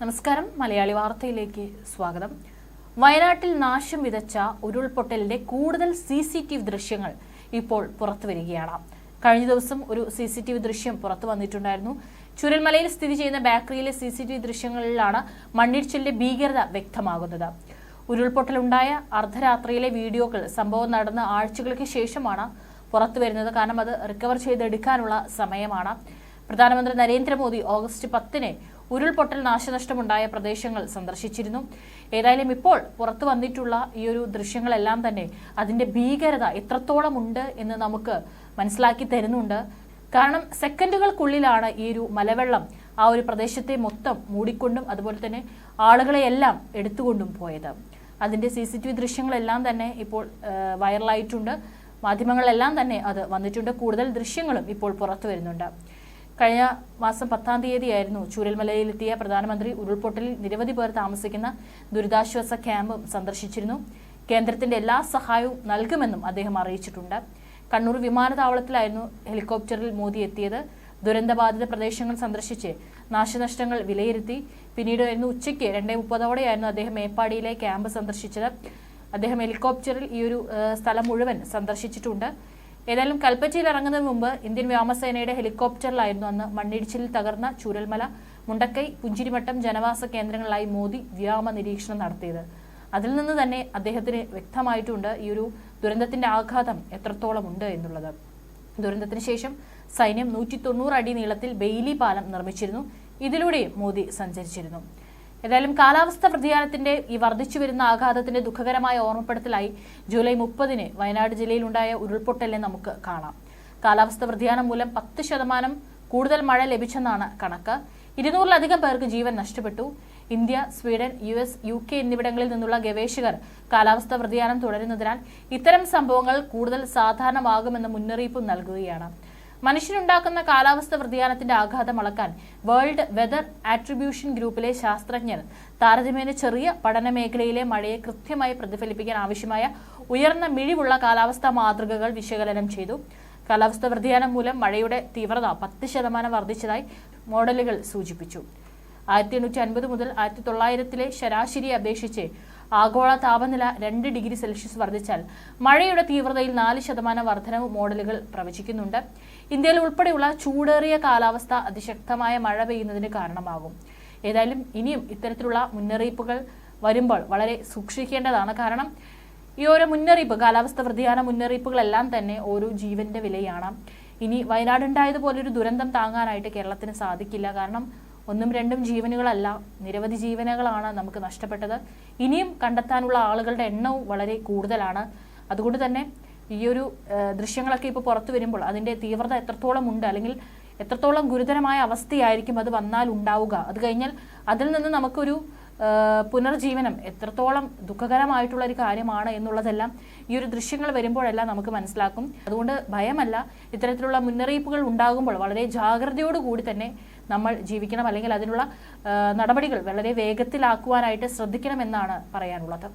നമസ്കാരം. മലയാളി വാർത്തയിലേക്ക് സ്വാഗതം. വയനാട്ടിൽ നാശം വിതച്ച ഉരുൾപൊട്ടലിന്റെ കൂടുതൽ CCTV ദൃശ്യങ്ങൾ ഇപ്പോൾ പുറത്തുവരികയാണ്. കഴിഞ്ഞ ദിവസം ഒരു CCTV ദൃശ്യം പുറത്തു വന്നിട്ടുണ്ടായിരുന്നു. ചുരൽമലയിൽ സ്ഥിതി ചെയ്യുന്ന ബേക്കറിയിലെ CCTV ദൃശ്യങ്ങളിലാണ് മണ്ണിടിച്ചിലിന്റെ ഭീകരത വ്യക്തമാകുന്നത്. ഉരുൾപൊട്ടലുണ്ടായ അർദ്ധരാത്രിയിലെ വീഡിയോകൾ സംഭവം നടന്ന ആഴ്ചകൾക്ക് ശേഷമാണ് പുറത്തു വരുന്നത്. കാരണം അത് റിക്കവർ ചെയ്തെടുക്കാനുള്ള സമയമാണ്. പ്രധാനമന്ത്രി നരേന്ദ്രമോദി ഓഗസ്റ്റ് 10-ന് ഉരുൾപൊട്ടൽ നാശനഷ്ടമുണ്ടായ പ്രദേശങ്ങൾ സന്ദർശിച്ചിരുന്നു. ഏതായാലും ഇപ്പോൾ പുറത്തു വന്നിട്ടുള്ള ഈ ഒരു ദൃശ്യങ്ങളെല്ലാം തന്നെ അതിന്റെ ഭീകരത എത്രത്തോളം ഉണ്ട് എന്ന് നമുക്ക് മനസ്സിലാക്കി തരുന്നുണ്ട്. കാരണം സെക്കൻഡുകൾക്കുള്ളിലാണ് ഈ ഒരു മലവെള്ളം ആ ഒരു പ്രദേശത്തെ മൊത്തം മൂടിക്കൊണ്ടും അതുപോലെ തന്നെ ആളുകളെയെല്ലാം എടുത്തുകൊണ്ടും പോയത്. അതിന്റെ CCTV ദൃശ്യങ്ങളെല്ലാം തന്നെ ഇപ്പോൾ വൈറലായിട്ടുണ്ട്. മാധ്യമങ്ങളിലെല്ലാം തന്നെ അത് വന്നിട്ടുണ്ട്. കൂടുതൽ ദൃശ്യങ്ങളും ഇപ്പോൾ പുറത്തു വരുന്നുണ്ട്. കഴിഞ്ഞ മാസം 10-ാം തീയതിയായിരുന്നു ചൂരൽമലയിലെത്തിയ പ്രധാനമന്ത്രി ഉരുൾപൊട്ടലിൽ നിരവധി പേർ താമസിക്കുന്ന ദുരിതാശ്വാസ ക്യാമ്പും സന്ദർശിച്ചിരുന്നു. കേന്ദ്രത്തിന്റെ എല്ലാ സഹായവും നൽകുമെന്നും അദ്ദേഹം അറിയിച്ചിട്ടുണ്ട്. കണ്ണൂർ വിമാനത്താവളത്തിലായിരുന്നു ഹെലികോപ്റ്ററിൽ മോദി എത്തിയത്. ദുരന്തബാധിത പ്രദേശങ്ങൾ സന്ദർശിച്ച് നാശനഷ്ടങ്ങൾ വിലയിരുത്തി. പിന്നീടായിരുന്നു ഉച്ചയ്ക്ക് 2:30 അദ്ദേഹം മേപ്പാടിയിലെ ക്യാമ്പ് സന്ദർശിച്ചത്. അദ്ദേഹം ഹെലികോപ്റ്ററിൽ ഈ ഒരു സ്ഥലം മുഴുവൻ സന്ദർശിച്ചിട്ടുണ്ട്. ഏതായാലും കൽപ്പറ്റയിൽ ഇറങ്ങുന്നതിന് മുമ്പ് ഇന്ത്യൻ വ്യോമസേനയുടെ ഹെലികോപ്റ്ററിലായിരുന്നു അന്ന് മണ്ണിടിച്ചിലിൽ തകർന്ന ചൂരൽമല, മുണ്ടക്കൈ, പുഞ്ചിരിമട്ടം ജനവാസ കേന്ദ്രങ്ങളിലായി മോദി വ്യോമ നിരീക്ഷണം നടത്തിയത്. അതിൽ നിന്ന് തന്നെ അദ്ദേഹത്തിന് വ്യക്തമായിട്ടുണ്ട് ഈ ഒരു ദുരന്തത്തിന്റെ ആഘാതം എത്രത്തോളം ഉണ്ട് എന്നുള്ളത്. ദുരന്തത്തിന് ശേഷം സൈന്യം 190 അടി നീളത്തിൽ ബെയിലി പാലം നിർമ്മിച്ചിരുന്നു. ഇതിലൂടെയും മോദി സഞ്ചരിച്ചിരുന്നു. ഏതായാലും കാലാവസ്ഥാ വ്യതിയാനത്തിന്റെ ഈ വർദ്ധിച്ചു വരുന്ന ആഘാതത്തിന്റെ ദുഃഖകരമായ ഓർമ്മപ്പെടുത്തലായി ജൂലൈ 30-ന് വയനാട് ജില്ലയിലുണ്ടായ ഉരുൾപൊട്ടലിനെ നമുക്ക് കാണാം. കാലാവസ്ഥാ വ്യതിയാനം മൂലം 10% കൂടുതൽ മഴ ലഭിച്ചെന്നാണ് കണക്ക്. 200-ലധികം പേർക്ക് ജീവൻ നഷ്ടപ്പെട്ടു. ഇന്ത്യ, സ്വീഡൻ, US, UK എന്നിവിടങ്ങളിൽ നിന്നുള്ള ഗവേഷകർ കാലാവസ്ഥാ വ്യതിയാനം തുടരുന്നതിനാൽ ഇത്തരം സംഭവങ്ങൾ കൂടുതൽ സാധാരണമാകുമെന്ന മുന്നറിയിപ്പ് നൽകുകയാണ്. മനുഷ്യനുണ്ടാക്കുന്ന കാലാവസ്ഥ വ്യതിയാനത്തിന്റെ ആഘാതം അളക്കാൻ വേൾഡ് വെതർ ആട്രിബ്യൂഷൻ ഗ്രൂപ്പിലെ ശാസ്ത്രജ്ഞർ താരതമ്യേന ചെറിയ പഠന മേഖലയിലെ മഴയെ കൃത്യമായി പ്രതിഫലിപ്പിക്കാൻ ആവശ്യമായ ഉയർന്ന മിഴിവുള്ള കാലാവസ്ഥാ മാതൃകകൾ വിശകലനം ചെയ്തു. കാലാവസ്ഥാ വ്യതിയാനം മൂലം മഴയുടെ തീവ്രത 10% വർദ്ധിച്ചതായി മോഡലുകൾ സൂചിപ്പിച്ചു. 1850 മുതൽ 1900-ലെ ശരാശരിയെ അപേക്ഷിച്ച് ആഗോള താപനില 2 ഡിഗ്രി സെൽഷ്യസ് വർദ്ധിച്ചാൽ മഴയുടെ തീവ്രതയിൽ 4% വർധനവ് മോഡലുകൾ പ്രവചിക്കുന്നുണ്ട്. ഇന്ത്യയിൽ ഉൾപ്പെടെയുള്ള ചൂടേറിയ കാലാവസ്ഥ അതിശക്തമായ മഴ പെയ്യുന്നതിന് കാരണമാകും. ഏതായാലും ഇനിയും ഇത്തരത്തിലുള്ള മുന്നറിയിപ്പുകൾ വരുമ്പോൾ വളരെ സൂക്ഷിക്കേണ്ടതാണ്. കാരണം ഈ ഓരോ മുന്നറിയിപ്പ്, കാലാവസ്ഥ വ്യതിയാന മുന്നറിയിപ്പുകളെല്ലാം തന്നെ ഓരോ ജീവന്റെ വിലയാണ്. ഇനി വയനാടുണ്ടായതുപോലൊരു ദുരന്തം താങ്ങാനായിട്ട് കേരളത്തിന് സാധിക്കില്ല. കാരണം 1-2 ജീവനുകളല്ല, നിരവധി ജീവനുകളാണ് നമുക്ക് നഷ്ടപ്പെട്ടത്. ഇനിയും കണ്ടെത്താനുള്ള ആളുകളുടെ എണ്ണവും വളരെ കൂടുതലാണ്. അതുകൊണ്ട് തന്നെ ഈ ഒരു ദൃശ്യങ്ങളൊക്കെ ഇപ്പോൾ പുറത്തു വരുമ്പോൾ അതിന്റെ തീവ്രത എത്രത്തോളം ഉണ്ട്, അല്ലെങ്കിൽ എത്രത്തോളം ഗുരുതരമായ അവസ്ഥയായിരിക്കും അത് വന്നാൽ ഉണ്ടാവുക, അത് കഴിഞ്ഞാൽ അതിൽ നിന്ന് നമുക്കൊരു പുനർജീവനം എത്രത്തോളം ദുഃഖകരമായിട്ടുള്ള ഒരു കാര്യമാണ് എന്നുള്ളതെല്ലാം ഈ ഒരു ദൃശ്യങ്ങൾ വരുമ്പോഴെല്ലാം നമുക്ക് മനസ്സിലാക്കും. അതുകൊണ്ട് ഭയമല്ല, ഇത്തരത്തിലുള്ള മുന്നറിയിപ്പുകൾ ഉണ്ടാകുമ്പോൾ വളരെ ജാഗ്രതയോടുകൂടി തന്നെ നമ്മൾ ജീവിക്കണം, അല്ലെങ്കിൽ അതിനുള്ള നടപടികൾ വളരെ വേഗത്തിലാക്കുവാനായിട്ട് ശ്രദ്ധിക്കണമെന്നാണ് പറയാനുള്ളത്.